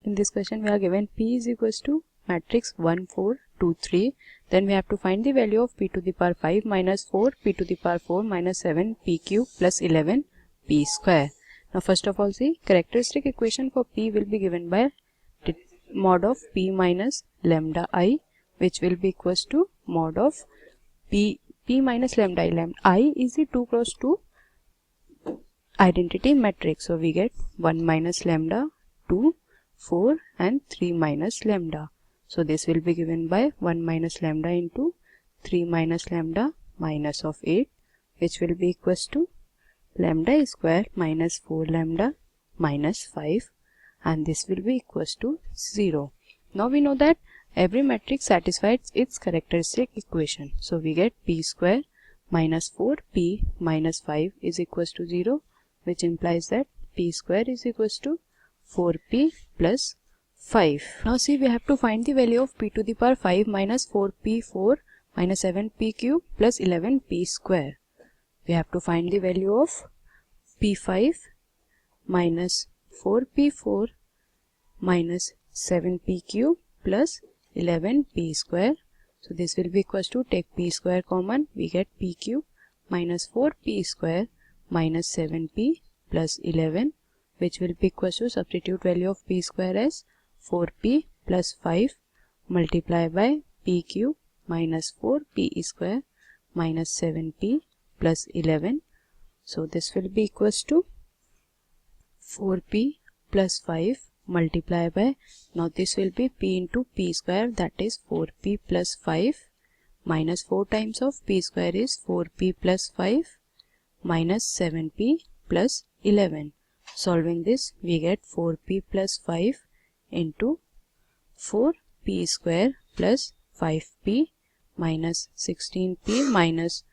in this question we are given P is equals to matrix 1 4 2 3. Then we have to find the value of P to the power 5 minus 4 P to the power 4 minus 7 P cube plus 11 P square. Now first of all, see, characteristic equation for P will be given by mod of P minus lambda I, which will be equals to mod of P minus lambda I. Lambda I is the 2 cross 2 identity matrix. So we get 1 minus lambda, 2, 4 and 3 minus lambda. So this will be given by 1 minus lambda into 3 minus lambda minus of 8, which will be equals to lambda square minus 4 lambda minus 5, and this will be equals to 0. Now we know that every matrix satisfies its characteristic equation. So we get P square minus 4P minus 5 is equals to 0, which implies that P square is equals to 4P plus 5. Now see, we have to find the value of P to the power 5 minus 4P4 minus 7P cube plus 11P square. We have to find the value of P5 minus 4P4 minus 7P cube plus 11P square. So this will be equals to, take P square common, we get P cube minus 4P square minus 7P plus 11, which will be equals to, substitute value of P square as 4P plus 5 multiply by P cube minus 4P square minus 7P plus 11. So this will be equals to 4P plus 5 multiply by, now this will be P into P square, that is 4P plus 5 minus 4 times of P square is 4P plus 5 minus 7P plus 11. Solving this, we get 4P plus 5 into 4P square plus 5P minus 16P minus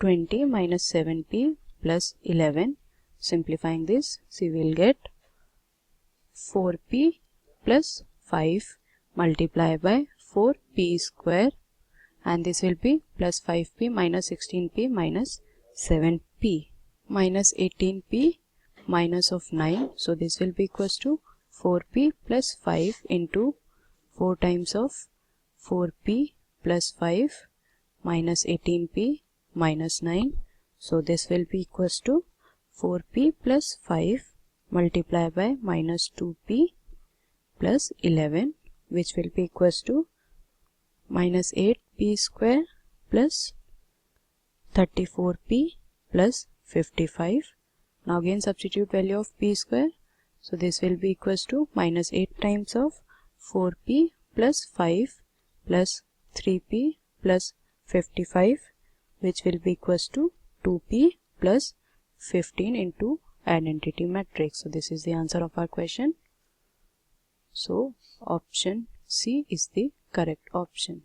20 minus 7P plus 11. Simplifying this, so we will get 4P plus 5 multiply by 4P square, and this will be plus 5P minus 16P minus 7P minus 18P minus of 9. So this will be equals to 4P plus 5 into 4 times of 4P plus 5 minus 18P minus 9. So this will be equals to 4P plus 5 multiply by minus 2P plus 11, which will be equals to minus 8P square plus 34P plus 55. Now again substitute value of P square. So this will be equals to minus 8 times of 4P plus 5 plus 3P plus 55, which will be equals to 2P plus 15 into identity matrix. So this is the answer of our question. So option C is the correct option.